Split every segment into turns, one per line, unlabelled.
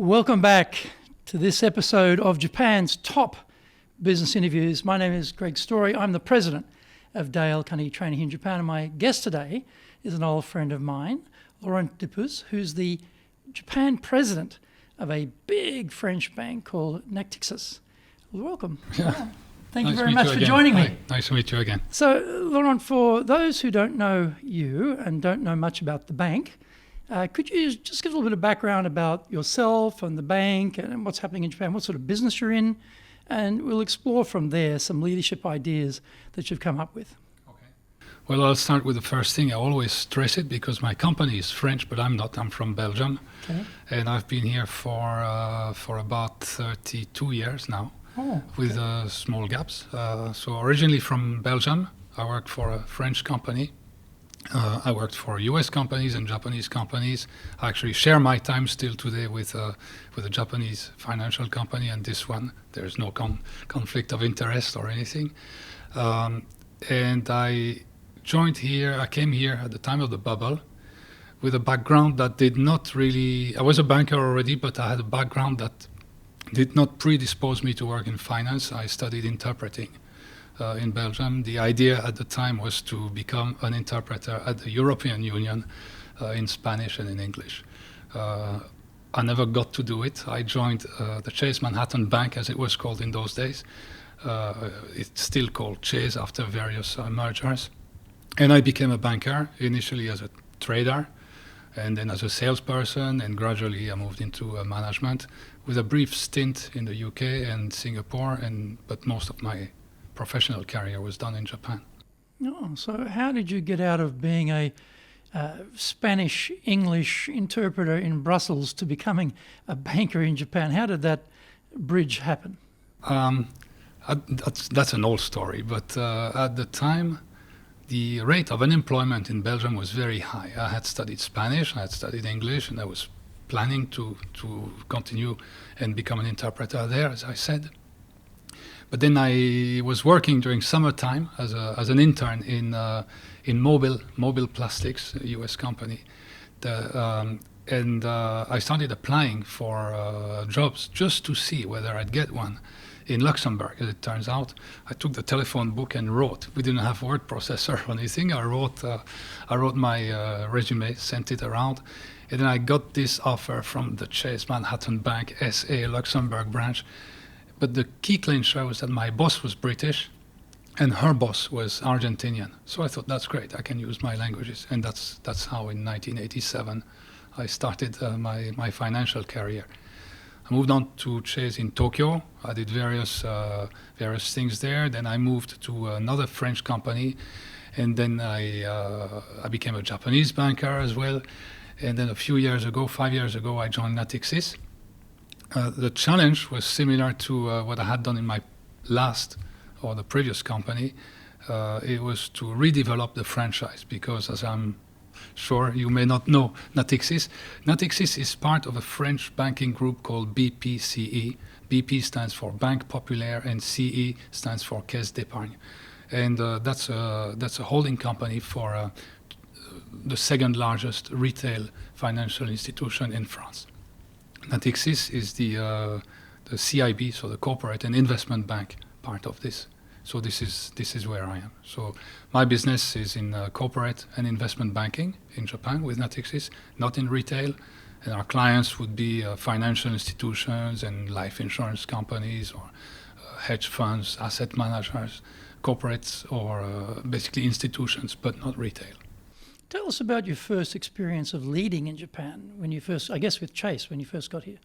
Welcome back to this episode of Japan's top business interviews. My name is Greg Story. I'm the president of Dale Carnegie Training in Japan, and my guest today is an old friend of mine, Laurent Depus, who's the Japan president of a big French bank called Natixis. Welcome.
Yeah.
Thank you very much for joining me.
Hi. Nice to meet you again.
So, Laurent, for those who don't know you and don't know much about the bank, could you just give a little bit of background about yourself and the bank and what's happening in Japan, what sort of business you're in, and we'll explore from there some leadership ideas that you've come up with.
Okay. Well, I'll start with the first thing. I always stress it because my company is French, but I'm not. I'm from Belgium.
Okay.
And I've been here for about 32 years now.
Oh,
with small gaps. So originally from Belgium, I worked for a French company. I worked for US companies and Japanese companies. I actually share my time still today with a Japanese financial company, and this one, there's no conflict of interest or anything. And I joined here, I came here at the time of the bubble with a background that did not really, I was a banker already, but I had a background that did not predispose me to work in finance. I studied interpreting in Belgium. The idea at the time was to become an interpreter at the European Union in Spanish and in English. I never got to do it. I joined the Chase Manhattan Bank, as it was called in those days. It's still called Chase after various mergers. And I became a banker, initially as a trader, and then as a salesperson, and gradually I moved into management with a brief stint in the UK and Singapore, but most of my professional career was done in Japan.
Oh, so how did you get out of being a Spanish-English interpreter in Brussels to becoming a banker in Japan? How did that bridge happen?
That's an old story, but at the time, the rate of unemployment in Belgium was very high. I had studied Spanish, I had studied English, and I was planning to continue and become an interpreter there, as I said. But then I was working during summertime as an intern in Mobile Plastics, a US company. And I started applying for jobs just to see whether I'd get one. In Luxemburg, as it turns out, I took the telephone book and wrote. We didn't have word processor or anything. I wrote my resume, sent it around, and then I got this offer from the Chase Manhattan Bank SA Luxembourg branch. But the key clincher was that my boss was British, and her boss was Argentinian. So I thought, that's great. I can use my languages, and that's how in 1987 I started my financial career. I moved on to Chase in Tokyo. I did various things there. Then I moved to another French company, and then I became a Japanese banker as well. And then 5 years ago, I joined Natixis. The challenge was similar to what I had done in my the previous company. It was to redevelop the franchise because, as I'm sure you may not know, Natixis is part of a French banking group called BPCE. BP stands for Banque Populaire, and CE stands for Caisse d'Épargne. And that's a holding company for the second largest retail financial institution in France. Natixis is the CIB, so the corporate and investment bank part of this. So this is where I am. So my business is in corporate and investment banking in Japan with Natixis, not in retail. And our clients would be financial institutions and life insurance companies or hedge funds, asset managers, corporates, or basically institutions, but not retail.
Tell us about your first experience of leading in Japan when you first, I guess with Chase, when you first got here.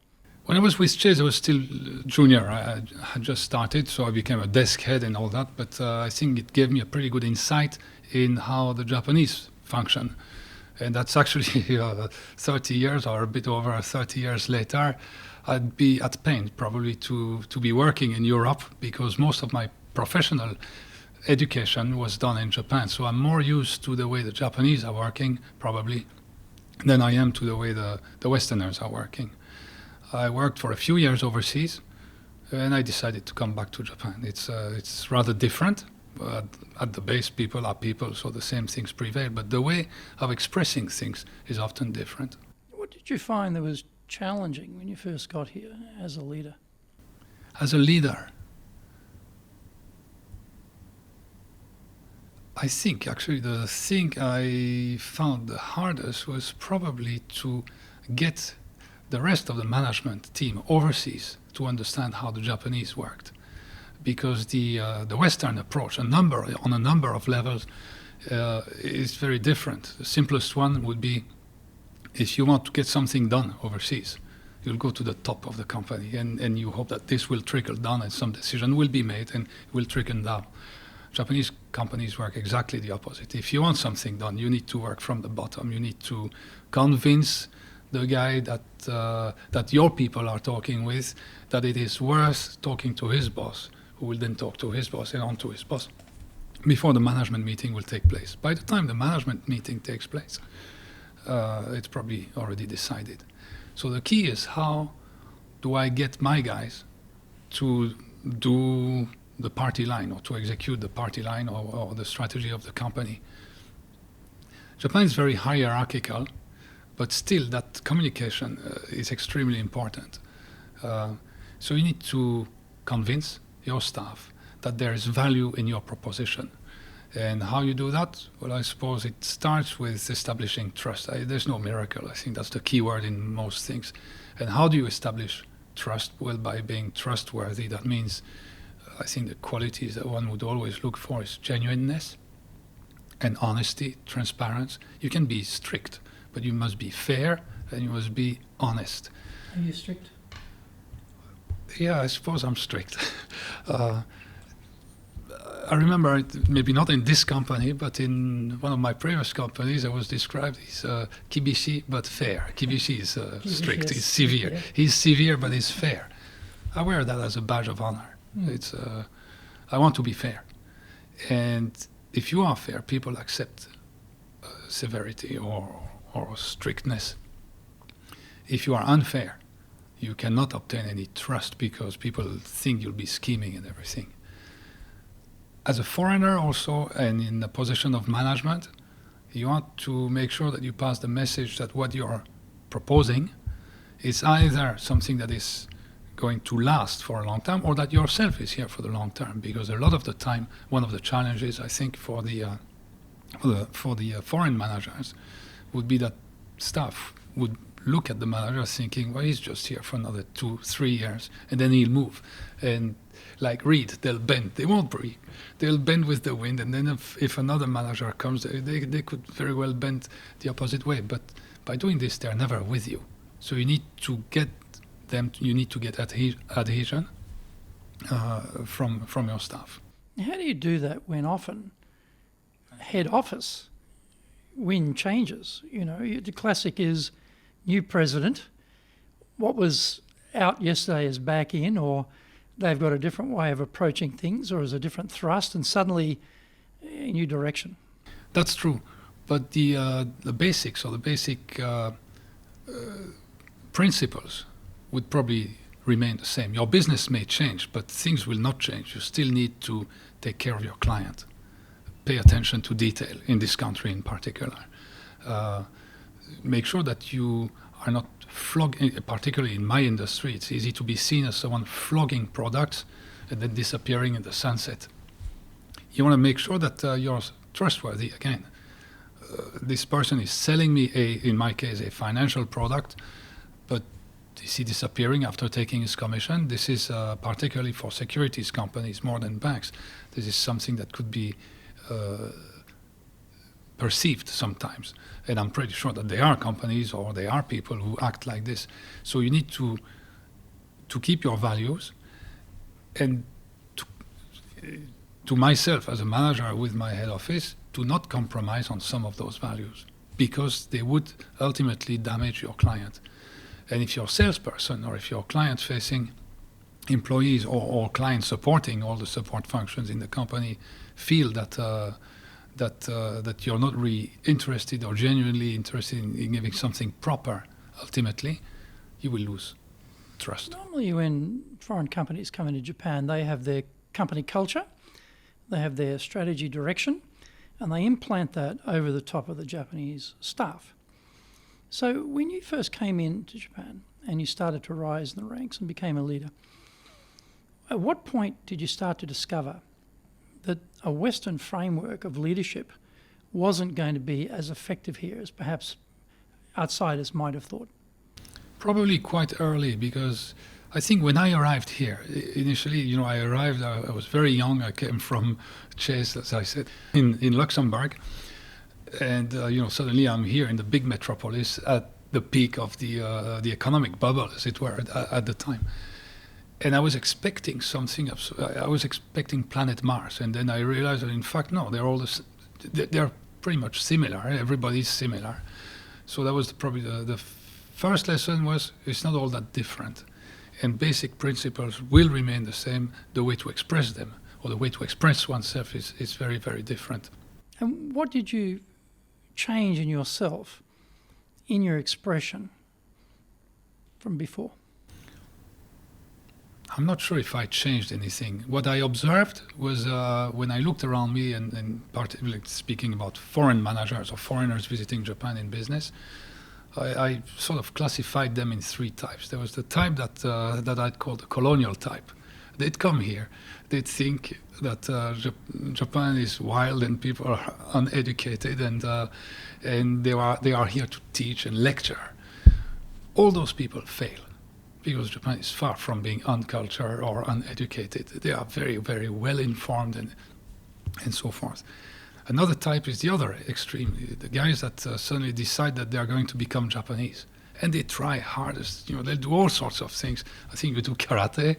When I was with Chase, I was still junior. I had just started, so I became a desk head and all that. But I think it gave me a pretty good insight in how the Japanese function. And that's actually 30 years or a bit over 30 years later, I'd be at pain probably to be working in Europe because most of my professional education was done in Japan. So I'm more used to the way the Japanese are working probably than I am to the way the Westerners are working. I worked for a few years overseas, and I decided to come back to Japan. It's rather different, but at the base, people are people, so the same things prevail. But the way of expressing things is often different.
What did you find that was challenging when you first got here as a leader?
As a leader, I think actually the thing I found the hardest was probably to get the rest of the management team overseas to understand how the Japanese worked, because the Western approach, on a number of levels, is very different. The simplest one would be, if you want to get something done overseas, you'll go to the top of the company and you hope that this will trickle down and some decision will be made and will trickle down. Japanese companies work exactly the opposite. If you want something done, you need to work from the bottom. You need to convince the guy that your people are talking with that it is worth talking to his boss, who will then talk to his boss and on to his boss, before the management meeting will take place. By the time the management meeting takes place, it's probably already decided. So the key is, how do I get my guys to do the party line, or to execute the party line, or the strategy of the company? Japan is very hierarchical, but still that communication is extremely important. So you need to convince your staff that there is value in your proposition. And how you do that? Well, I suppose it starts with establishing trust. There's no miracle. I think that's the key word in most things. And how do you establish trust? Well, by being trustworthy. That means, I think the qualities that one would always look for is genuineness and honesty, transparency. You can be strict, but you must be fair and you must be honest.
Are you strict?
Yeah, I suppose I'm strict. I remember, maybe not in this company, but in one of my previous companies, I was described as kibishi but fair. Kibishi is strict, he's severe. Yeah. He's severe, but he's fair. I wear that as a badge of honor. It's I want to be fair. And if you are fair, people accept severity or strictness. If you are unfair, you cannot obtain any trust, because people think you'll be scheming and everything. As a foreigner also, and in the position of management, you want to make sure that you pass the message that what you're proposing is either something that is going to last for a long time, or that yourself is here for the long term. Because a lot of the time, one of the challenges, I think, for the foreign managers would be that staff would look at the manager thinking, well, he's just here for another 2-3 years, and then he'll move. And like Reed, they'll bend. They won't breathe. They'll bend with the wind, and then if another manager comes, they could very well bend the opposite way. But by doing this, they're never with you. So you need to get them. You need to get adhesion from your staff.
How do you do that when often head office wind changes? You know, the classic is new president. What was out yesterday is back in, or they've got a different way of approaching things, or is a different thrust, and suddenly a new direction.
That's true, but the basics, or the basic principles would probably remain the same. Your business may change, but things will not change. You still need to take care of your client. Pay attention to detail, in this country in particular. Make sure that you are not flogging, particularly in my industry, it's easy to be seen as someone flogging products and then disappearing in the sunset. You want to make sure that you're trustworthy again. This person is selling me, in my case, a financial product, but is he disappearing after taking his commission? This is particularly for securities companies more than banks. This is something that could be perceived sometimes, and I'm pretty sure that there are companies or there are people who act like this. So you need to keep your values, and to myself as a manager with my head office, to not compromise on some of those values, because they would ultimately damage your client. And if your salesperson, or if your client-facing employees, or client supporting all the support functions in the company feel that you're not really interested or genuinely interested in giving something proper, ultimately, you will lose trust.
Normally when foreign companies come into Japan, they have their company culture, they have their strategy direction, and they implant that over the top of the Japanese staff. So when you first came into Japan, and you started to rise in the ranks and became a leader. At what point did you start to discover that a Western framework of leadership wasn't going to be as effective here as perhaps outsiders might have thought?
Probably quite early, because I think when I arrived here, initially, I arrived, I was very young. I came from Chase, as I said, in Luxemburg. And, suddenly I'm here in the big metropolis at the peak of the economic bubble, as it were, at the time. And I was expecting something. I was expecting planet Mars, and then I realized that in fact, no, they're pretty much similar. Everybody's similar. So that was probably the first lesson was it's not all that different, and basic principles will remain the same. The way to express them, or the way to express oneself, is very, very different.
And what did you change in yourself, in your expression, from before?
I'm not sure if I changed anything. What I observed was when I looked around me, and particularly speaking about foreign managers or foreigners visiting Japan in business, I sort of classified them in three types. There was the type that I'd call the colonial type. They'd come here, they'd think that Japan is wild and people are uneducated, and they are here to teach and lecture. All those people fail, because Japan is far from being uncultured or uneducated. They are very, very well informed and so forth. Another type is the other extreme, the guys that suddenly decide that they are going to become Japanese. And they try hardest, they'll do all sorts of things. I think you do karate,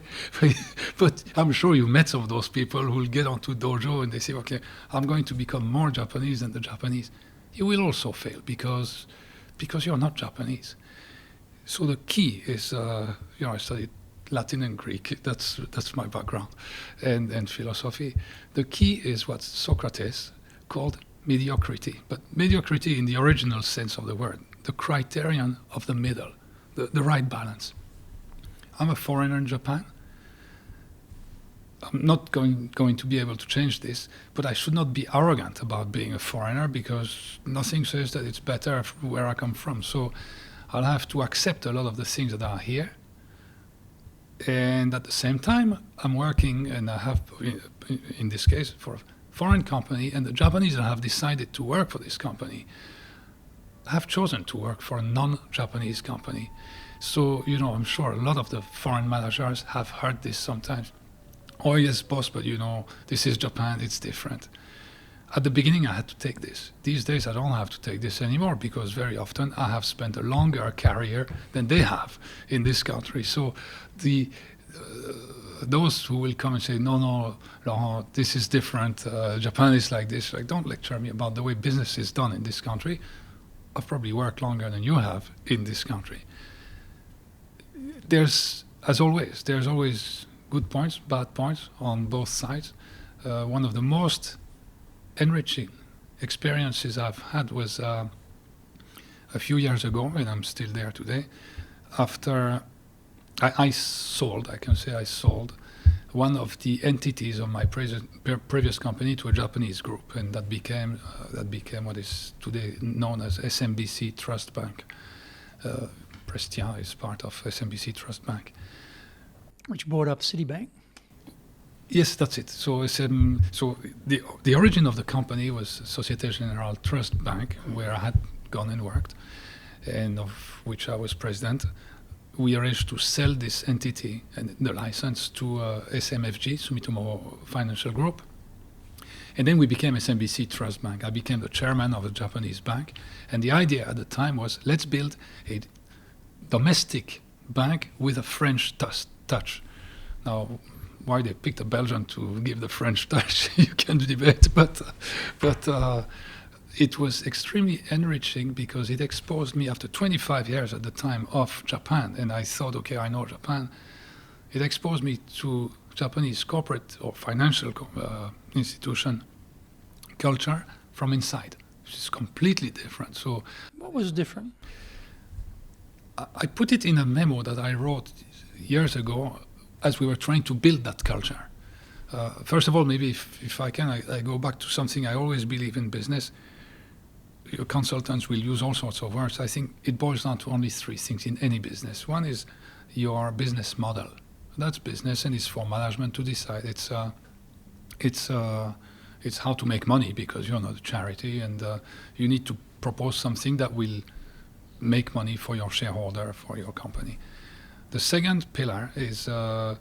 but I'm sure you met some of those people who will get onto dojo and they say, okay, I'm going to become more Japanese than the Japanese. You will also fail because you're not Japanese. So the key is, I studied Latin and Greek. That's my background, and philosophy. The key is what Socrates called mediocrity, but mediocrity in the original sense of the word, the criterion of the middle, the right balance. I'm a foreigner in Japan. I'm not going to be able to change this, but I should not be arrogant about being a foreigner, because nothing says that it's better where I come from. So I'll have to accept a lot of the things that are here. And at the same time, I'm working, and I have, in this case, for a foreign company, and the Japanese that have decided to work for this company have chosen to work for a non-Japanese company. So, I'm sure a lot of the foreign managers have heard this sometimes. Oh, yes, boss, but this is Japan, it's different. At the beginning, I had to take this. These days, I don't have to take this anymore, because very often I have spent a longer career than they have in this country. So those who will come and say, no, Laurent, this is different, Japan is like this, don't lecture me about the way business is done in this country. I've probably worked longer than you have in this country. There's always good points, bad points on both sides. One of the most enriching experiences I've had was a few years ago, and I'm still there today, after I sold one of the entities of my previous company to a Japanese group, and that became what is today known as SMBC Trust Bank. Prestia is part of SMBC Trust Bank,
which bought up Citibank.
Yes, that's it. So the origin of the company was Société Générale Trust Bank, where I had gone and worked, and of which I was president. We arranged to sell this entity and the license to SMFG, Sumitomo Financial Group. And then we became SMBC Trust Bank. I became the chairman of a Japanese bank. And the idea at the time was, let's build a domestic bank with a French touch. Now, why they picked a Belgian to give the French touch, you can debate, but it was extremely enriching, because it exposed me, after 25 years at the time of Japan, and I thought, okay, I know Japan. It exposed me to Japanese corporate or financial institution culture from inside, which is completely different. So,
what was different?
I put it in a memo that I wrote years ago as we were trying to build that culture. First of all, maybe if I can, I go back to something I always believe in business. your consultants will use all sorts of words. I think it boils down to only three things in any business. One is your business model. That's business, and it's for management to decide. It's how to make money, because you're not a charity, and you need to propose something that will make money for your shareholder, for your company. The second pillar is the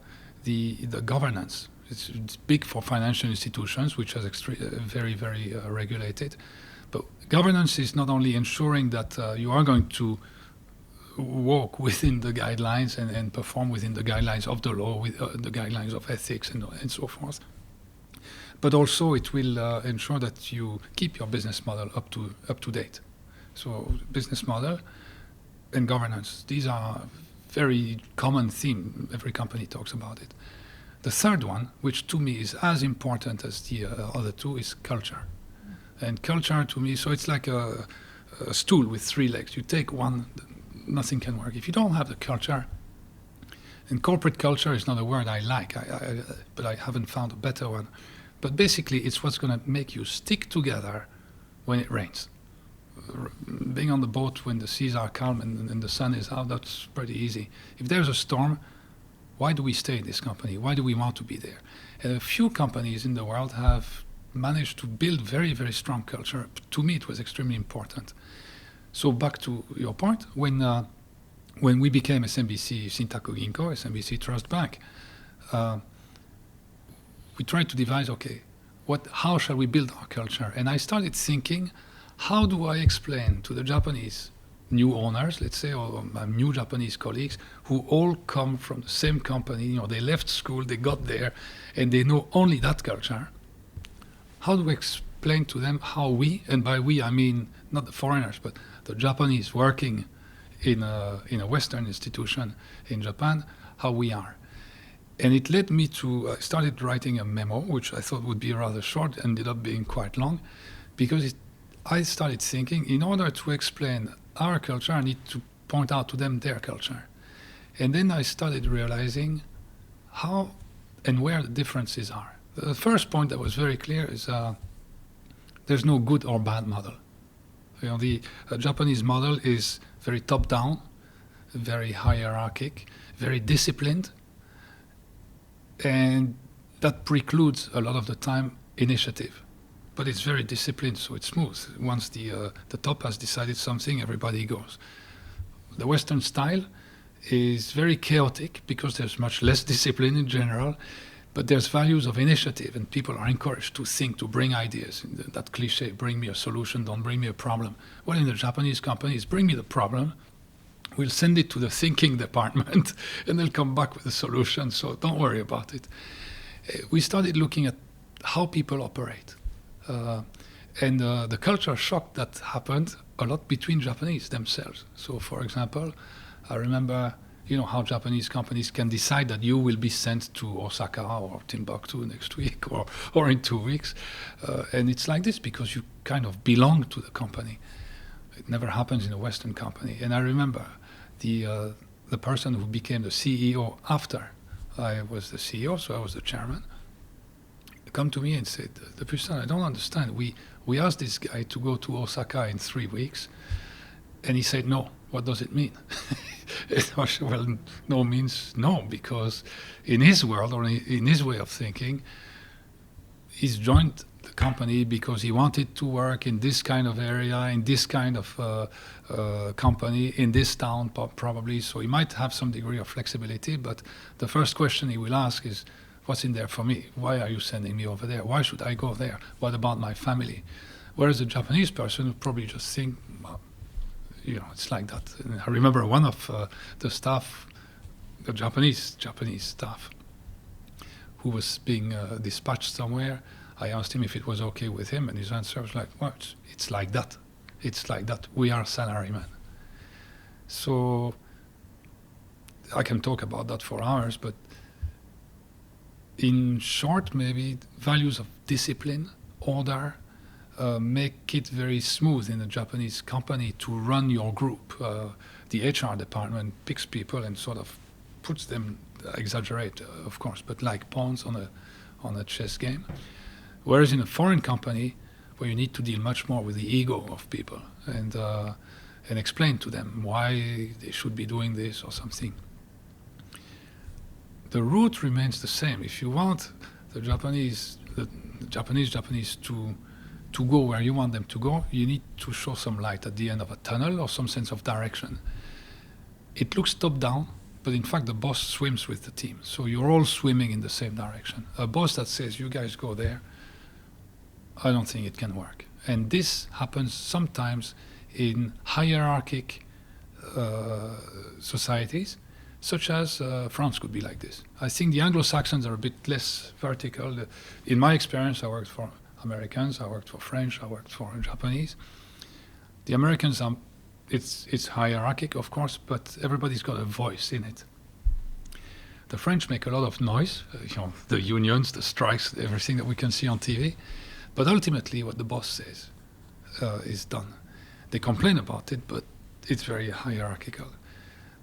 governance. It's big for financial institutions, which is very, very regulated. But governance is not only ensuring that you are going to walk within the guidelines and perform within the guidelines of the law, with the guidelines of ethics and so forth, but also it will ensure that you keep your business model up to date. So business model and governance, these are very common theme. Every company talks about it. The third one, which to me is as important as the other two, is culture. And culture to me, so it's like a stool with three legs. You take one, nothing can work. If you don't have the culture, and corporate culture is not a word I like, but I haven't found a better one. But basically, it's what's going to make you stick together when it rains. Being on the boat when the seas are calm and the sun is out, that's pretty easy. If there's a storm, why do we stay in this company? Why do we want to be there? And a few companies in the world have managed to build very, very strong culture. To me, it was extremely important. So back to your point, when we became SMBC Sintaku Ginko, SMBC Trust Bank, we tried to devise, how shall we build our culture? And I started thinking, how do I explain to the Japanese new owners, let's say, or my new Japanese colleagues, who all come from the same company, they left school, they got there, and they know only that culture. How do we explain to them how we, and by we I mean not the foreigners, but the Japanese working in a Western institution in Japan, how we are? And it led me to, I started writing a memo, which I thought would be rather short, ended up being quite long, because I started thinking, in order to explain our culture, I need to point out to them their culture. And then I started realizing how and where the differences are. The first point that was very clear is there's no good or bad model. The Japanese model is very top-down, very hierarchic, very disciplined, and that precludes a lot of the time initiative. But it's very disciplined, so it's smooth. Once the top has decided something, everybody goes. The Western style is very chaotic because there's much less discipline in general, but there's values of initiative, and people are encouraged to think, to bring ideas. That cliche, bring me a solution, don't bring me a problem. Well, in the Japanese companies, bring me the problem, we'll send it to the thinking department, and they'll come back with a solution, so don't worry about it. We started looking at how people operate. And the culture shock that happened a lot between Japanese themselves. So, for example, I remember, how Japanese companies can decide that you will be sent to Osaka or Timbuktu next week or in 2 weeks. And it's like this because you kind of belong to the company. It never happens in a Western company. And I remember the person who became the CEO after I was the CEO, so I was the chairman, come to me and said, Depus, I don't understand. We asked this guy to go to Osaka in 3 weeks, and he said no. What does it mean? Well, no means no, because in his world, or in his way of thinking, he's joined the company because he wanted to work in this kind of area, in this kind of company, in this town probably. So he might have some degree of flexibility, but the first question he will ask is, what's in there for me? Why are you sending me over there? Why should I go there? What about my family? Whereas a Japanese person would probably just think, well, it's like that. And I remember one of the staff, the Japanese staff, who was being dispatched somewhere. I asked him if it was okay with him, and his answer was like, well, it's like that. It's like that. We are salarymen. So I can talk about that for hours, but in short, maybe values of discipline, order, make it very smooth in a Japanese company to run your group. The HR department picks people and sort of puts them, exaggerate, of course, but like pawns on a chess game. Whereas in a foreign company, where you need to deal much more with the ego of people and explain to them why they should be doing this or something. The route remains the same. If you want the Japanese to go where you want them to go, you need to show some light at the end of a tunnel or some sense of direction. It looks top-down, but in fact the boss swims with the team. So you're all swimming in the same direction. A boss that says, you guys go there, I don't think it can work. And this happens sometimes in hierarchical societies, such as France could be like this. I think the Anglo-Saxons are a bit less vertical. In my experience, I worked for Americans, I worked for French, I worked for Japanese. The Americans, it's hierarchical, of course, but everybody's got a voice in it. The French make a lot of noise, the unions, the strikes, everything that we can see on TV. But ultimately, what the boss says is done. They complain about it, but it's very hierarchical.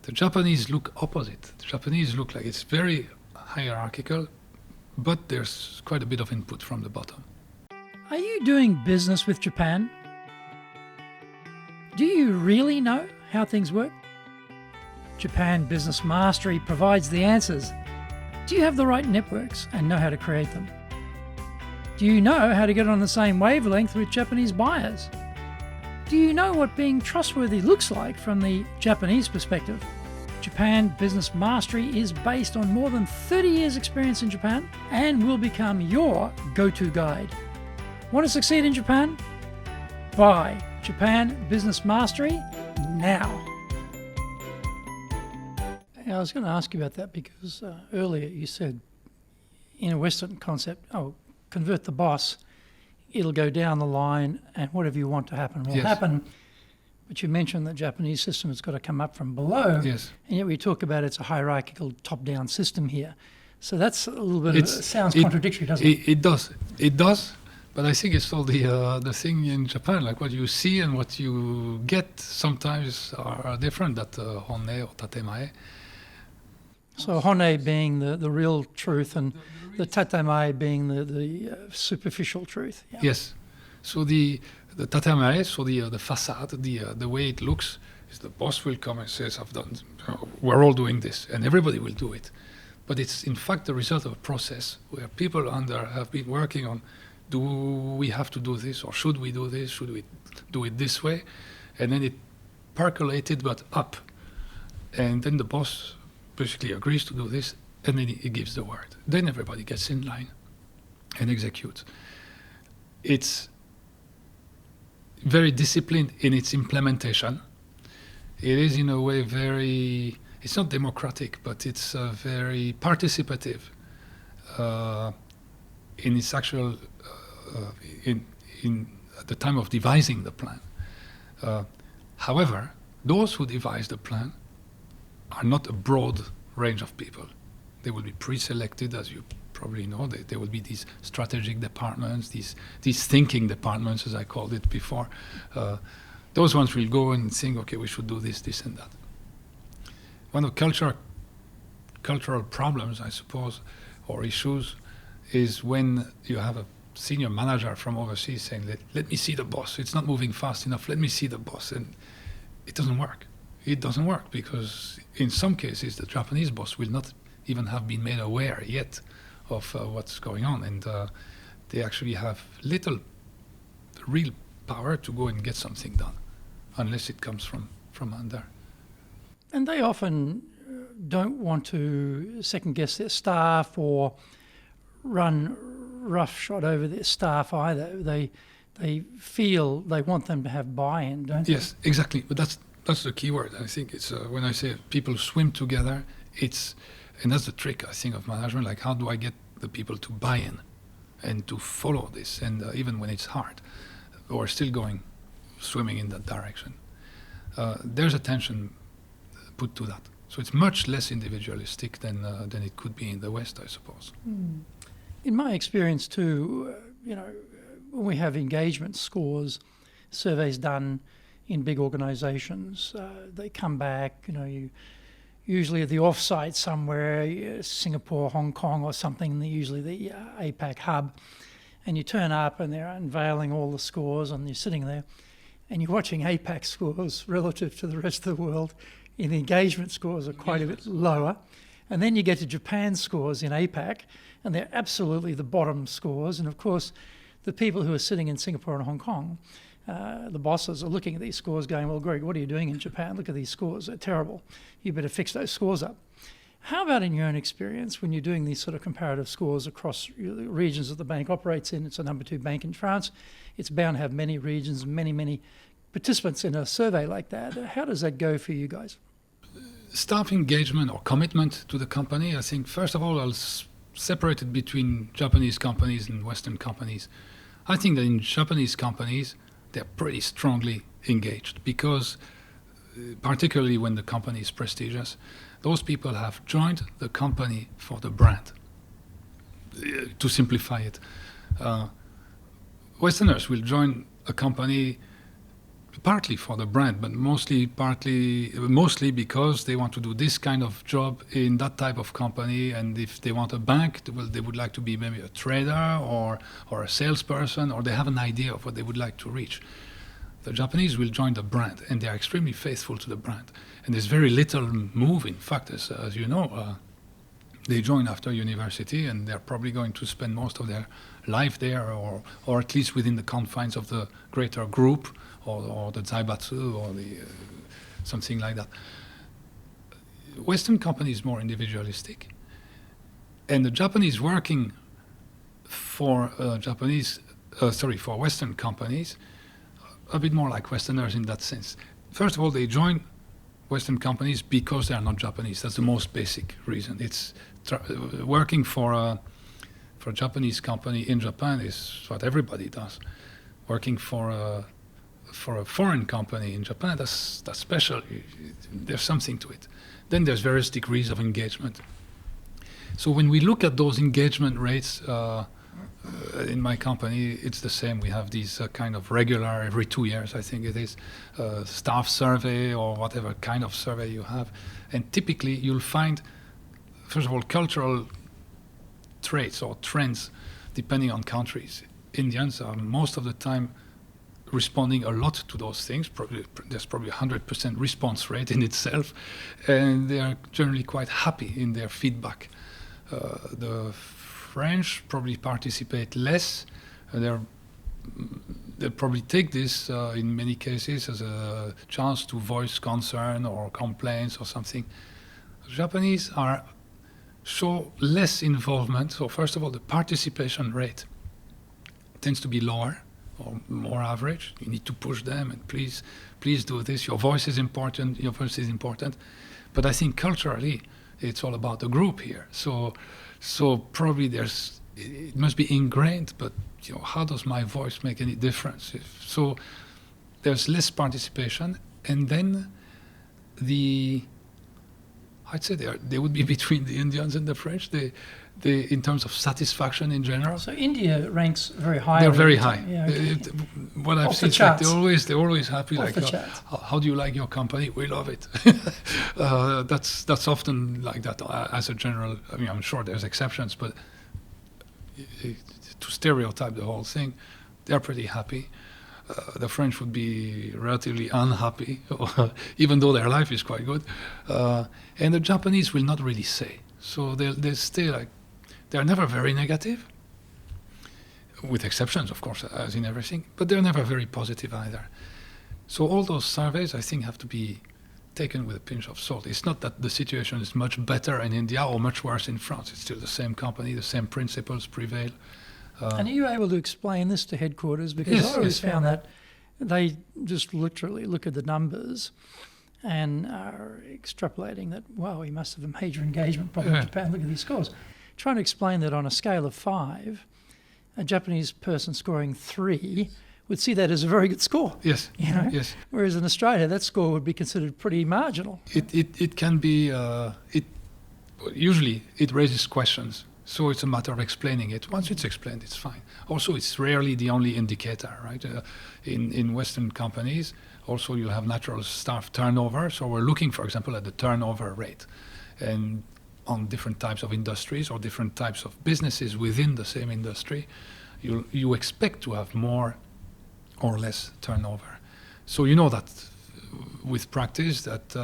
The Japanese look opposite. The Japanese look like it's very hierarchical, but there's quite a bit of input from the bottom.
Are you doing business with Japan? Do you really know how things work? Japan Business Mastery provides the answers. Do you have the right networks and know how to create them? Do you know how to get on the same wavelength with Japanese buyers? Do you know what being trustworthy looks like from the Japanese perspective? Japan Business Mastery is based on more than 30 years' experience in Japan and will become your go-to guide. Want to succeed in Japan? Buy Japan Business Mastery now. I was going to ask you about that because earlier you said in a Western concept, convert the boss, it'll go down the line and whatever you want to happen will happen. But you mentioned that Japanese system has got to come up from below.
Yes.
And yet we talk about it's a hierarchical top-down system here. So that's a little bit sounds contradictory, doesn't it?
It does. It does. But I think it's all the thing in Japan, like what you see and what you get sometimes are different, that hone or tatemae.
So hone being the real truth and the tatemae being the superficial truth. Yeah.
Yes. So the tatemae, so the facade, the way it looks, is the boss will come and says, we're all doing this, and everybody will do it. But it's in fact the result of a process where people have been working on, do we have to do this, or should we do this? Should we do it this way? And then it percolated, but up. And then the boss basically agrees to do this, and then he gives the word. Then everybody gets in line and executes. It's very disciplined in its implementation. It is in a way it's not democratic, but it's very participative in its actual, at the time of devising the plan. However, those who devise the plan are not a broad range of people. They will be pre-selected, as you probably know. There will be these strategic departments, these thinking departments, as I called it before. Those ones will go and think, okay, we should do this, this, and that. One of cultural problems, I suppose, or issues, is when you have a senior manager from overseas saying, let me see the boss. It's not moving fast enough. Let me see the boss. And it doesn't work. It doesn't work because in some cases the Japanese boss will not even have been made aware yet of what's going on, and they actually have little real power to go and get something done unless it comes from under.
And they often don't want to second guess their staff or run roughshod over their staff either. They feel they want them to have buy-in, don't they?
Yes, exactly. But that's the key word. I think it's when I say people swim together, and that's the trick, I think, of management. Like, how do I get the people to buy in and to follow this? And even when it's hard, or still swimming in that direction, there's attention put to that. So it's much less individualistic than it could be in the West, I suppose.
Mm. In my experience too, when we have engagement scores, surveys done in big organisations, they come back, you usually at the off-site somewhere, Singapore, Hong Kong or something, usually the APAC hub, and you turn up and they're unveiling all the scores, and you're sitting there and you're watching APAC scores relative to the rest of the world, and the engagement scores are quite a bit lower. And then you get to Japan scores in APAC, and they're absolutely the bottom scores. And of course, the people who are sitting in Singapore and Hong Kong, the bosses are looking at these scores going, well, Greg, what are you doing in Japan? Look at these scores, they're terrible. You better fix those scores up. How about in your own experience when you're doing these sort of comparative scores across the regions that the bank operates in? It's a number 2 bank in France. It's bound to have many regions, many participants in a survey like that. How does that go for you guys?
Staff engagement or commitment to the company, I think, first of all, I'll separate it between Japanese companies and Western companies. I think that in Japanese companies, they're pretty strongly engaged because, particularly when the company is prestigious, those people have joined the company for the brand. To simplify it, Westerners will join a company partly for the brand, but mostly because they want to do this kind of job in that type of company. And if they want a bank, they would like to be maybe a trader or a salesperson, or they have an idea of what they would like to reach. The Japanese will join the brand, and they are extremely faithful to the brand. And there's very little move. In fact, as you know, they join after university, and they're probably going to spend most of their life there, or at least within the confines of the greater group, or the Zaibatsu, or something like that. Western companies more individualistic, and the Japanese working for for Western companies, a bit more like Westerners in that sense. First of all, they join Western companies because they are not Japanese. That's the most basic reason. It's working for a Japanese company in Japan is what everybody does. Working for a foreign company in Japan, that's special. There's something to it. Then there's various degrees of engagement. So when we look at those engagement rates in my company, it's the same. We have these kind of regular, every 2 years, I think it is, staff survey or whatever kind of survey you have. And typically you'll find, first of all, cultural traits or trends depending on countries. Indians are most of the time responding a lot to those things. There's probably 100% response rate in itself, and they are generally quite happy in their feedback. The French probably participate less. They'll probably take this in many cases as a chance to voice concern or complaints or something. Japanese show less involvement. So first of all, the participation rate tends to be lower or more average. You need to push them and please do this. Your voice is important. But I think culturally, it's all about the group here. So probably it must be ingrained, but how does my voice make any difference? So there's less participation, and then I'd say they would be between the Indians and the French. They in terms of satisfaction in general.
So India ranks very high.
They're very high.
Yeah, okay.
What I've seen is like they're always happy. Like, how do you like your company? We love it. That's often like that as a general. I mean, I'm sure there's exceptions, but to stereotype the whole thing, they're pretty happy. The French would be relatively unhappy, even though their life is quite good. And the Japanese will not really say. So they'll stay like, they're never very negative, with exceptions, of course, as in everything, but they're never very positive either. So all those surveys, I think, have to be taken with a pinch of salt. It's not that the situation is much better in India or much worse in France. It's still the same company, the same principles prevail.
And are you able to explain this to headquarters? Because I always found that they just literally look at the numbers and are extrapolating that, wow, we must have a major engagement problem in Japan. Look at these scores. Trying to explain that on a scale of 5, a Japanese person scoring 3 would see that as a very good score.
Yes. Yes.
Whereas in Australia, that score would be considered pretty marginal.
It can be. Usually, it raises questions. So it's a matter of explaining it. Once it's explained, it's fine. Also, it's rarely the only indicator, right? In Western companies, also you'll have natural staff turnover. So we're looking, for example, at the turnover rate, and on different types of industries or different types of businesses within the same industry, you expect to have more or less turnover. So you know that with practice that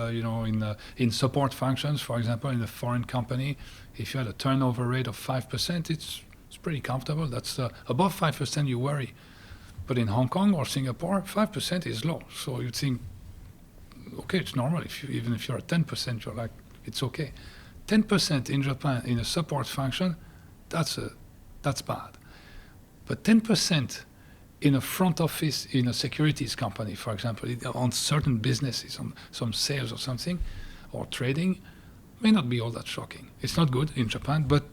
in support functions, for example, in a foreign company, if you had a turnover rate of 5%, it's pretty comfortable. That's above 5% you worry. But in Hong Kong or Singapore, 5% is low. So you think, okay, it's normal. Even if you're at 10%, you're like, it's okay. 10% in Japan in a support function, that's bad. But 10% in a front office in a securities company, for example, on certain businesses, on some sales or something, or trading, may not be all that shocking. It's not good in Japan, but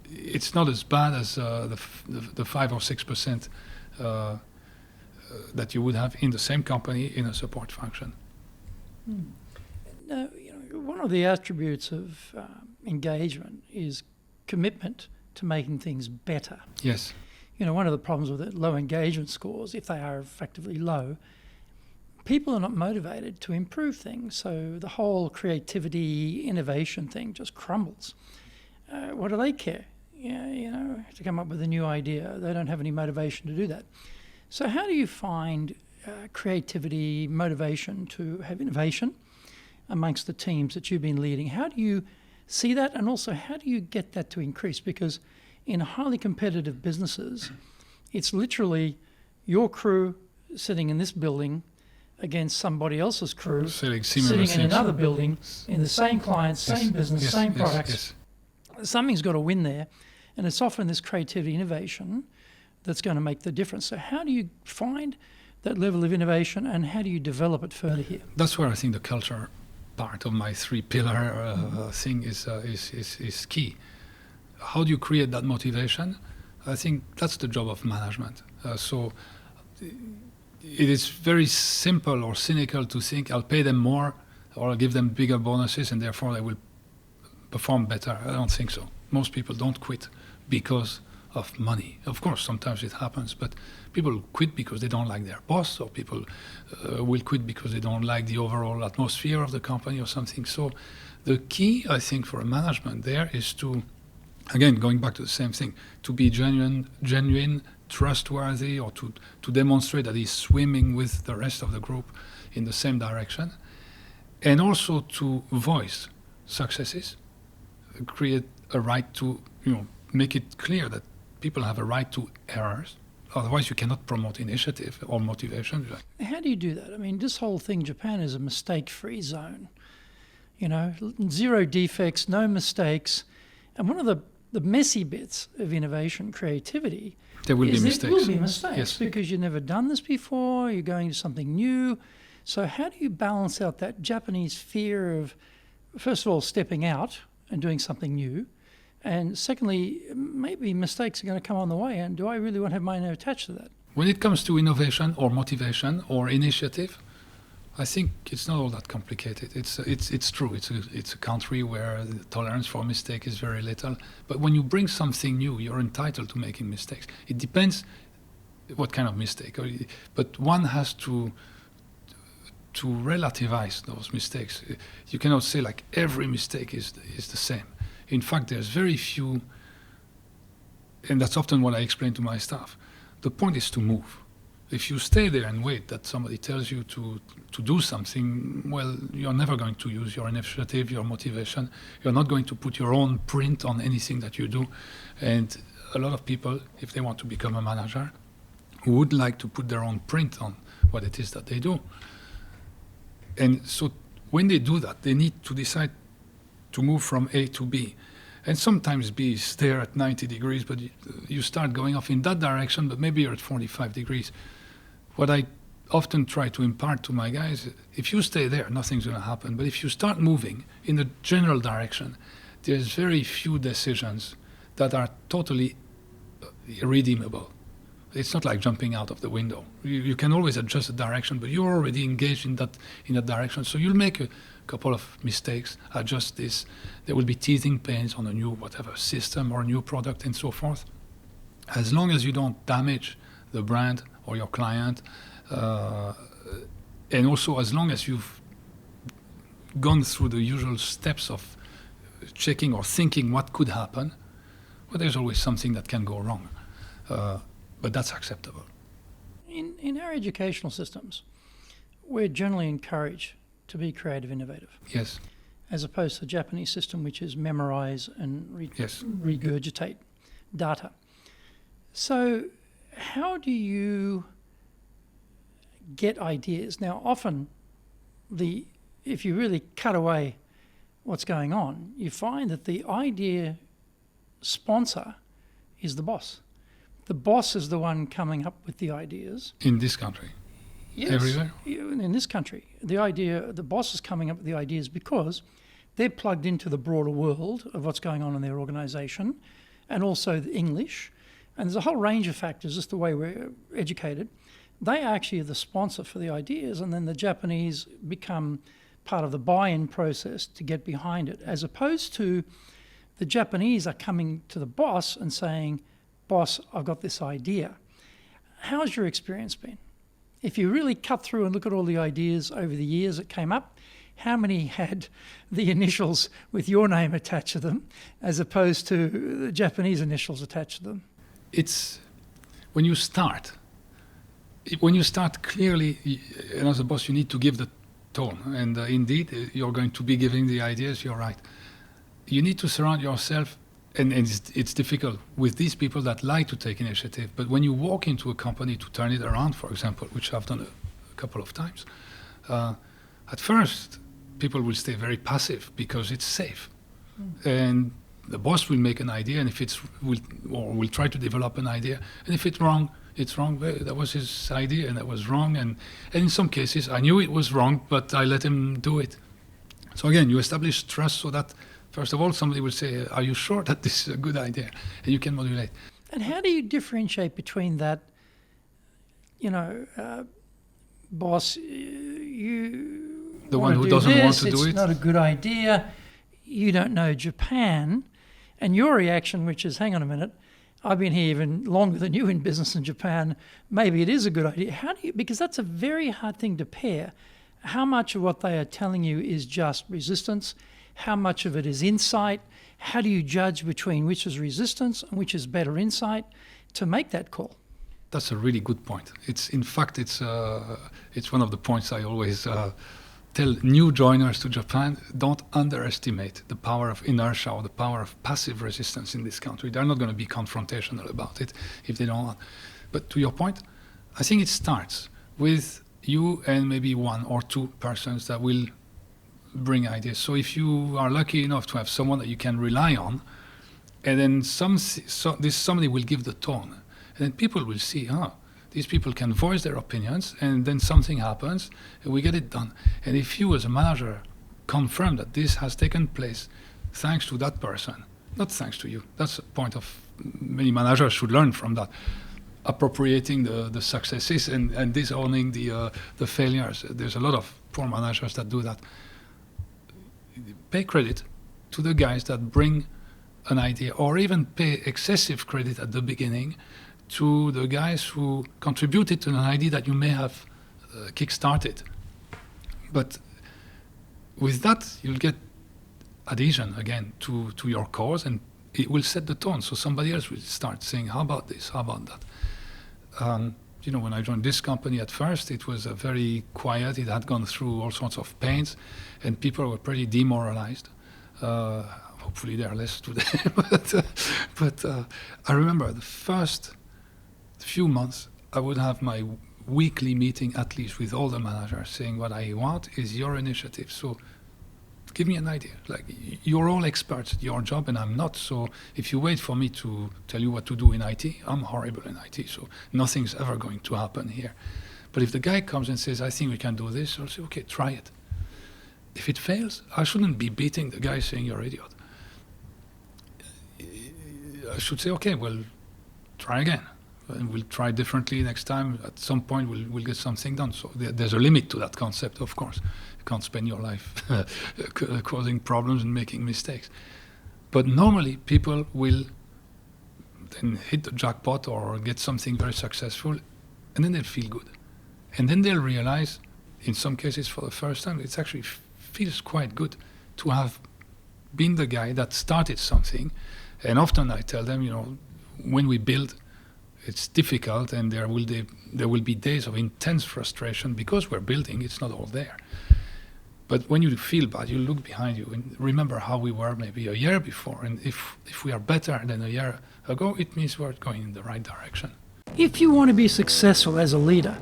it's not as bad as the 5 or 6% that you would have in the same company in a support function.
Now, one of the attributes of engagement is commitment to making things better.
Yes.
One of the problems with low engagement scores, if they are effectively low, people are not motivated to improve things. So the whole creativity, innovation thing just crumbles. What do they care? To come up with a new idea. They don't have any motivation to do that. So how do you find creativity, motivation to have innovation amongst the teams that you've been leading? How do you see that? And also, how do you get that to increase? Because in highly competitive businesses, it's literally your crew sitting in this building against somebody else's crew sitting in another building in the same clients, same business, same products. Something's got to win there. And it's often this creativity, innovation that's going to make the difference. So how do you find that level of innovation and how do you develop it further here?
That's where I think the culture part of my 3-pillar thing is key. How do you create that motivation? I think that's the job of management. So it is very simple or cynical to think I'll pay them more or I'll give them bigger bonuses and therefore they will perform better. I don't think so. Most people don't quit because of money. Of course, sometimes it happens, but people quit because they don't like their boss, or people will quit because they don't like the overall atmosphere of the company or something. So the key, I think, for a management there is to, again, going back to the same thing, to be genuine, trustworthy, or to demonstrate that he's swimming with the rest of the group in the same direction, and also to voice successes, create a right to, make it clear that people have a right to errors. Otherwise, you cannot promote initiative or motivation.
How do you do that? I mean, this whole thing, Japan is a mistake-free zone. Zero defects, no mistakes. And one of the messy bits of innovation, creativity,
there will be mistakes.
There will be mistakes,
yes.
Because you've never done this before, you're going to something new. So how do you balance out that Japanese fear of, first of all, stepping out and doing something new, and secondly, maybe mistakes are going to come on the way, and do I really want to have my name attached to that?
When it comes to innovation or motivation or initiative, I think it's not all that complicated. It's true. It's a country where the tolerance for mistake is very little. But when you bring something new, you're entitled to making mistakes. It depends what kind of mistake. But one has to relativize those mistakes. You cannot say like every mistake is the same. In fact, there's very few, and that's often what I explain to my staff. The point is to move. If you stay there and wait that somebody tells you to do something, well, you're never going to use your initiative, your motivation. You're not going to put your own print on anything that you do. And a lot of people, if they want to become a manager, would like to put their own print on what it is that they do. And so when they do that, they need to decide to move from A to B. And sometimes B is there at 90 degrees, but you start going off in that direction, but maybe you're at 45 degrees. What I often try to impart to my guys, if you stay there, nothing's going to happen. But if you start moving in the general direction, there's very few decisions that are totally irredeemable. It's not like jumping out of the window. You can always adjust the direction, but you're already engaged in that direction. So you'll make a couple of mistakes, adjust this. There will be teething pains on a new whatever system or a new product and so forth. As long as you don't damage the brand or your client, and also as long as you've gone through the usual steps of checking or thinking what could happen, well, there's always something that can go wrong. But that's acceptable.
In our educational systems, we're generally encouraged to be creative, innovative.
Yes.
As opposed to the Japanese system, which is memorize and regurgitate data. So how do you get ideas? Now, often, if you really cut away what's going on, you find that the idea sponsor is the boss. The boss is the one coming up with the ideas.
In this country?
Yes.
Everywhere?
In this country. The boss is coming up with the ideas because they're plugged into the broader world of what's going on in their organisation, and also the English. And there's a whole range of factors, just the way we're educated. They actually are the sponsor for the ideas, and then the Japanese become part of the buy-in process to get behind it, as opposed to the Japanese are coming to the boss and saying, boss, I've got this idea. How's your experience been? If you really cut through and look at all the ideas over the years that came up, how many had the initials with your name attached to them as opposed to the Japanese initials attached to them?
It's when you start clearly, and as a boss, you need to give the tone. And indeed, you're going to be giving the ideas, you're right. You need to surround yourself, and it's difficult with these people that like to take initiative. But when you walk into a company to turn it around, for example, which I've done a couple of times, at first, people will stay very passive because it's safe. And the boss will make an idea, and if will try to develop an idea, and if it's wrong, it's wrong. That was his idea, and that was wrong. And in some cases, I knew it was wrong, but I let him do it. So again, you establish trust so that, first of all, somebody will say, are you sure that this is a good idea? And you can modulate.
And how do you differentiate between that, boss,
the one who doesn't want to do it?
It's not a good idea. You don't know Japan. And your reaction, which is, hang on a minute, I've been here even longer than you in business in Japan. Maybe it is a good idea. Because that's a very hard thing to pair. How much of what they are telling you is just resistance? How much of it is insight? How do you judge between which is resistance and which is better insight to make that call?
That's a really good point. It's one of the points I always tell new joiners to Japan. Don't underestimate the power of inertia or the power of passive resistance in this country. They're not going to be confrontational about it if they don't want. But to your point, I think it starts with you and maybe one or two persons that will bring ideas. So if you are lucky enough to have someone that you can rely on, and then somebody will give the tone, and then people will see, these people can voice their opinions, and then something happens, and we get it done. And if you as a manager confirm that this has taken place thanks to that person, not thanks to you, that's a point of many managers should learn from that, appropriating the successes and disowning the failures. There's a lot of poor managers that do that. Pay credit to the guys that bring an idea, or even pay excessive credit at the beginning to the guys who contributed to an idea that you may have kick-started. But with that, you'll get adhesion again to your cause, and it will set the tone. So somebody else will start saying, how about this, how about that? When I joined this company at first, it was very quiet. It had gone through all sorts of pains, and people were pretty demoralized. Hopefully there are less today. but I remember the first few months, I would have my weekly meeting at least with all the managers saying, what I want is your initiative. So give me an idea. Like, you're all experts at your job and I'm not. So if you wait for me to tell you what to do in IT, I'm horrible in IT. So nothing's ever going to happen here. But if the guy comes and says, I think we can do this, I'll say, okay, try it. If it fails, I shouldn't be beating the guy saying you're an idiot. I should say, okay, well, try again. And we'll try differently next time. At some point, we'll get something done. So there's a limit to that concept, of course. You can't spend your life causing problems and making mistakes. But normally, people will then hit the jackpot or get something very successful, and then they'll feel good. And then they'll realize, in some cases for the first time, it actually feels quite good to have been the guy that started something. And often I tell them, when we build, It's difficult, and there will be days of intense frustration because we're building. It's not all there. But when you feel bad, you look behind you and remember how we were maybe a year before. And if we are better than a year ago, it means we're going in the right direction.
If you want to be successful as a leader,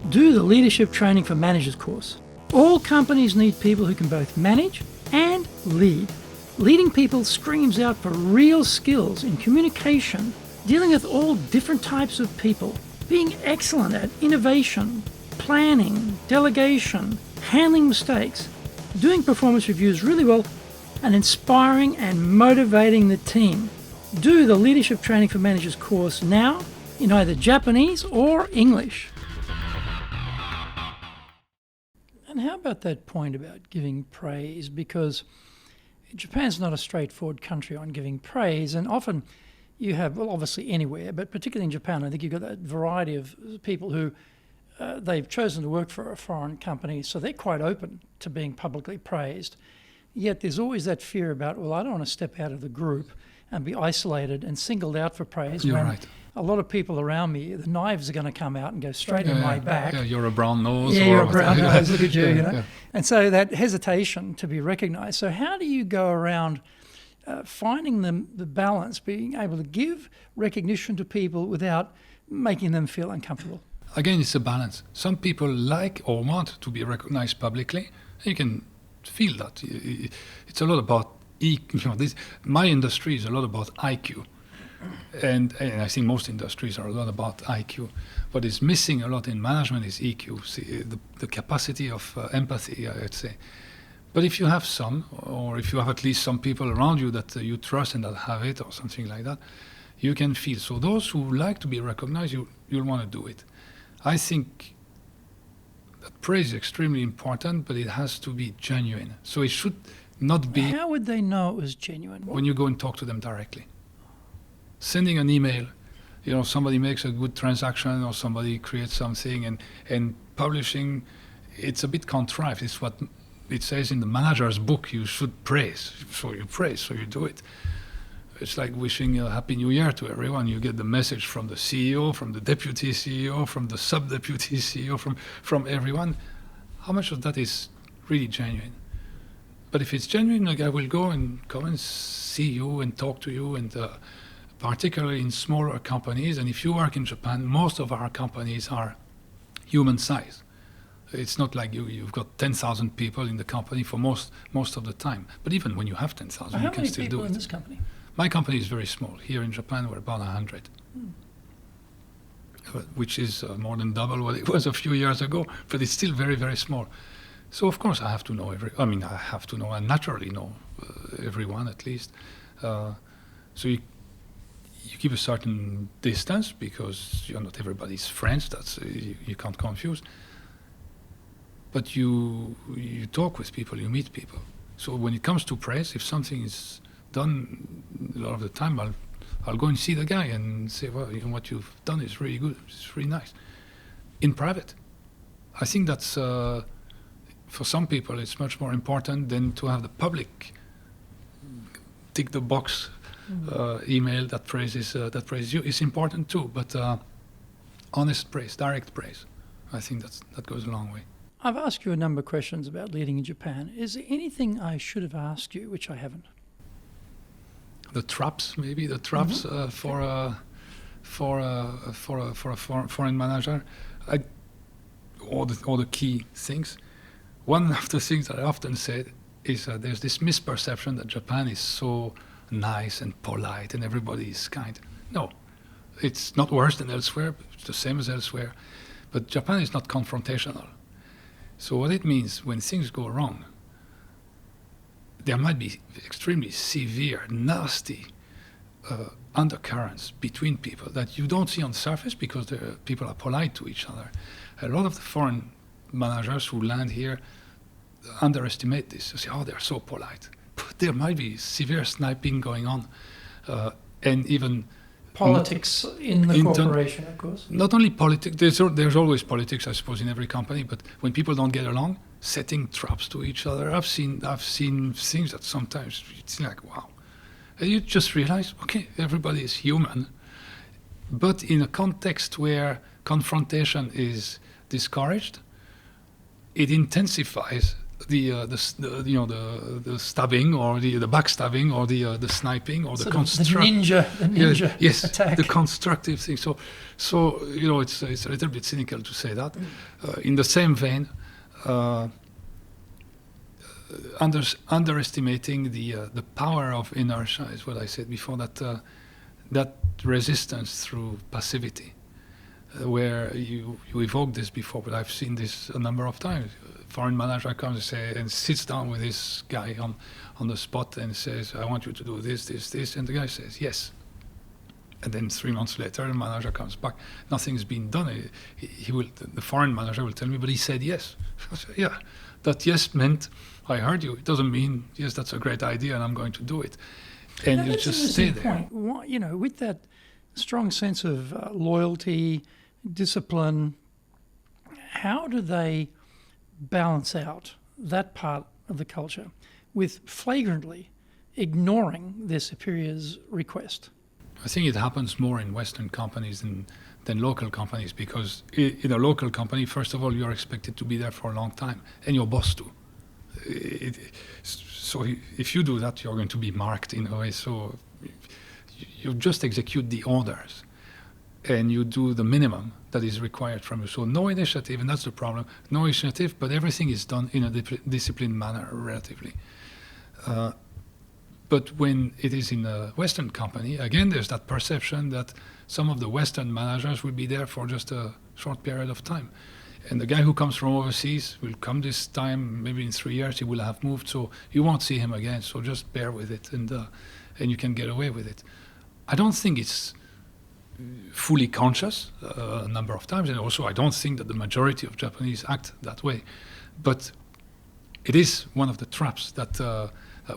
do the Leadership Training for Managers course. All companies need people who can both manage and lead. Leading people screams out for real skills in communication, dealing with all different types of people, being excellent at innovation, planning, delegation, handling mistakes, doing performance reviews really well, and inspiring and motivating the team. Do the Leadership Training for Managers course now in either Japanese or English. And how about that point about giving praise? Because Japan's not a straightforward country on giving praise, and often you have, well, obviously anywhere, but particularly in Japan, I think you've got that variety of people who they've chosen to work for a foreign company, so they're quite open to being publicly praised. Yet there's always that fear about, well, I don't want to step out of the group and be isolated and singled out for praise.
You're right.
A lot of people around me, the knives are going to come out and go straight in my back.
Yeah, you're a brown nose.
Yeah, you're a brown nose, look at you, you know.
Yeah.
And so that hesitation to be recognized. So how do you go around finding the balance, being able to give recognition to people without making them feel uncomfortable?
Again, it's a balance. Some people like or want to be recognized publicly. You can feel that. It's a lot about, my industry is a lot about IQ. And I think most industries are a lot about IQ. What is missing a lot in management is EQ, the capacity of empathy, I'd say. But if you have some, or if you have at least some people around you that you trust and that have it, or something like that, you can feel. So those who like to be recognized, you'll want to do it. I think that praise is extremely important, but it has to be genuine. So it should not be...
How would they know it was genuine?
When you go and talk to them directly. Sending an email, somebody makes a good transaction or somebody creates something and publishing, it's a bit contrived. It's what it says in the manager's book, you should praise. So you praise, so you do it. It's like wishing a Happy New Year to everyone. You get the message from the CEO, from the deputy CEO, from the sub-deputy CEO, from everyone. How much of that is really genuine? But if it's genuine, like I will go and come and see you and talk to you, and particularly in smaller companies. And if you work in Japan, most of our companies are human size. It's not like you've got 10,000 people in the company for most of the time. But even when you have 10,000, you can still do it.
How many people in this company?
My company is very small. Here in Japan, we're about 100, which is more than double what it was a few years ago, but it's still very, very small. So of course I have to know I naturally know everyone at least. So you keep a certain distance because you're not everybody's friends. That's you can't confuse. But you talk with people, you meet people. So when it comes to praise, if something is done, a lot of the time I'll go and see the guy and say, well, what you've done is really good. It's really nice. In private, I think that's for some people it's much more important than to have the public tick the box. Email that praises you is important too, but honest praise, direct praise, I think that goes a long way.
I've asked you a number of questions about leading in Japan. Is there anything I should have asked you which I haven't?
The traps, maybe for a foreign manager, all the key things. One of the things that I often say is there's this misperception that Japan is so nice and polite and everybody is kind. No, it's not worse than elsewhere. It's the same as elsewhere. But Japan is not confrontational. So what it means when things go wrong, there might be extremely severe, nasty undercurrents between people that you don't see on the surface because people are polite to each other. A lot of the foreign managers who land here underestimate this. They say, oh, they're so polite. But there might be severe sniping going on, and even
politics in the corporation, of course.
Not only politics. There's always politics, I suppose, in every company. But when people don't get along, setting traps to each other. I've seen things that sometimes it's like, wow, and you just realize, okay, everybody is human, but in a context where confrontation is discouraged, it intensifies the stabbing or the backstabbing or the sniping or the
ninja
yes,
attack.
the constructive thing. So it's a little bit cynical to say that. In the same vein, underestimating the power of inertia is what I said before. That resistance through passivity, where you evoked this before, but I've seen this a number of times. Foreign manager comes and sits down with this guy on the spot and says, I want you to do this, and the guy says, yes. And then 3 months later, the manager comes back. Nothing's been done. The foreign manager will tell me, but he said yes. I say, yeah, that yes meant, I heard you. It doesn't mean, yes, that's a great idea and I'm going to do it. And you just stay there.
Point. With that strong sense of loyalty, discipline, how do they balance out that part of the culture with flagrantly ignoring their superior's request?
I think it happens more in Western companies than local companies, because in a local company, first of all, you're expected to be there for a long time, and your boss too. So if you do that, you're going to be marked in a way. So you just execute the orders, and you do the minimum that is required from you. So no initiative, and that's the problem. No initiative, but everything is done in a disciplined manner, relatively. But when it is in a Western company, again, there's that perception that some of the Western managers will be there for just a short period of time. And the guy who comes from overseas will come this time, maybe in 3 years he will have moved, so you won't see him again. So just bear with it, and you can get away with it. I don't think it's fully conscious a number of times, and also I don't think that the majority of Japanese act that way. But it is one of the traps that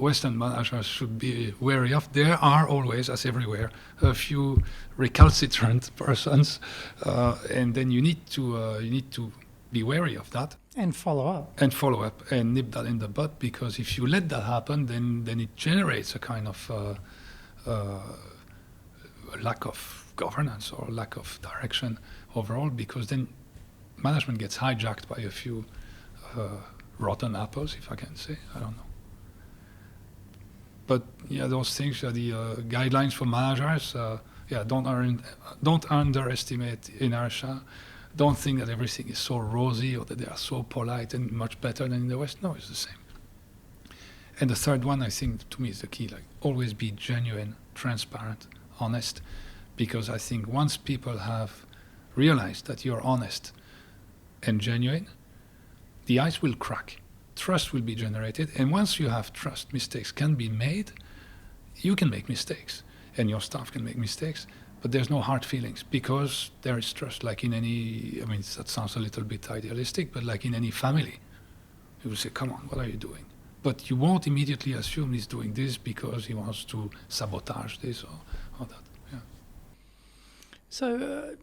Western managers should be wary of. There are always, as everywhere, a few recalcitrant persons, and then you need to be wary of that
and follow up
and nip that in the bud, because if you let that happen, then it generates a kind of lack of governance or lack of direction overall, because then management gets hijacked by a few rotten apples, if I can say. I don't know. But yeah, those things are the guidelines for managers. Don't underestimate inertia. Don't think that everything is so rosy or that they are so polite and much better than in the West. No, it's the same. And the third one, I think, to me, is the key. Like, always be genuine, transparent, honest, because I think once people have realized that you're honest and genuine, the ice will crack. Trust will be generated, and once you have trust, mistakes can be made. You can make mistakes, and your staff can make mistakes, but there's no hard feelings, because there is trust. Like in any, that sounds a little bit idealistic, but like in any family, you will say, come on, what are you doing? But you won't immediately assume he's doing this because he wants to sabotage this or that. Yeah.
So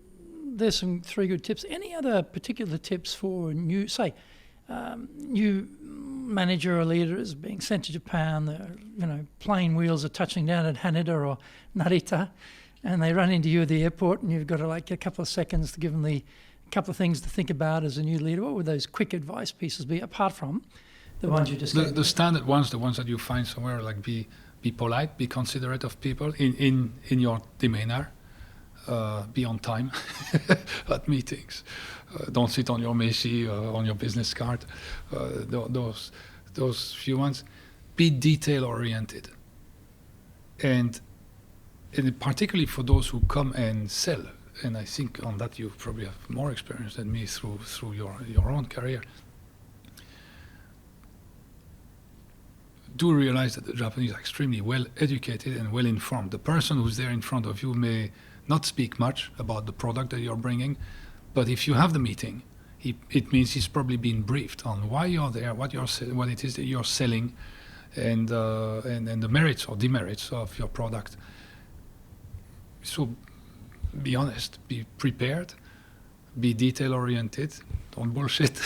there's some 3 good tips. Any other particular tips for new manager or leader is being sent to Japan? The plane wheels are touching down at Haneda or Narita, and they run into you at the airport, and you've got to get a couple of seconds to give them a couple of things to think about as a new leader. What would those quick advice pieces be, apart from the ones you just gave?
The standard ones, the ones that you find somewhere, like be polite, be considerate of people in your demeanor. Be on time at meetings. Don't sit on your Messi, on your business card. Those few ones. Be detail-oriented. And particularly for those who come and sell, and I think on that you probably have more experience than me through your own career. Do realize that the Japanese are extremely well educated and well informed. The person who's there in front of you may not speak much about the product that you're bringing, but if you have the meeting, it means he's probably been briefed on why you're there, what it is that you're selling, and the merits or demerits of your product. So be honest, be prepared, be detail-oriented, don't bullshit.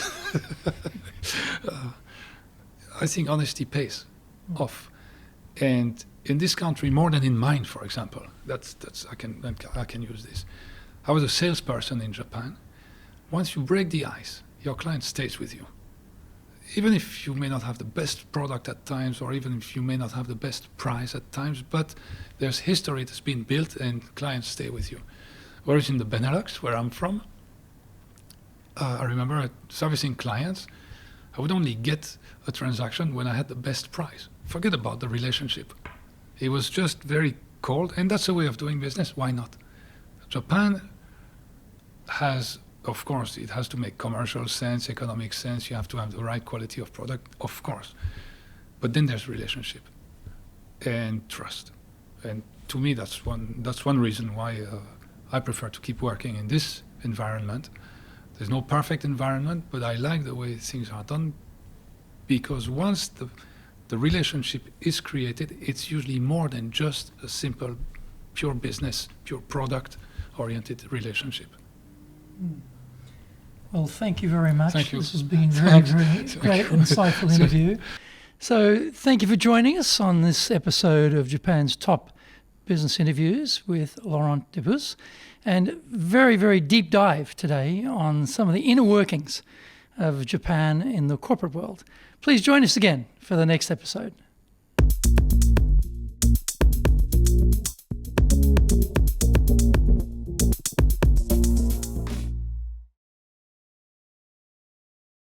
I think honesty pays off. And in this country more than in mine, for example. That's I can use this. I was a salesperson in Japan. Once you break the ice, your client stays with you. Even if you may not have the best product at times, or even if you may not have the best price at times, but there's history that's been built and clients stay with you. Whereas in the Benelux, where I'm from, I remember servicing clients, I would only get a transaction when I had the best price. Forget about the relationship. It was just very cold, and that's a way of doing business. Why not? Japan has, of course, it has to make commercial sense, economic sense. You have to have the right quality of product, of course. But then there's relationship and trust. And to me, that's one reason why I prefer to keep working in this environment. There's no perfect environment, but I like the way things are done, because once the relationship is created, it's usually more than just a simple, pure business, pure product-oriented relationship.
Well, thank you very much.
Thank you.
This has been very, very great, insightful interview. So thank you for joining us on this episode of Japan's Top Business Interviews with Laurent Depus, and very, very deep dive today on some of the inner workings of Japan in the corporate world. Please join us again for the next episode.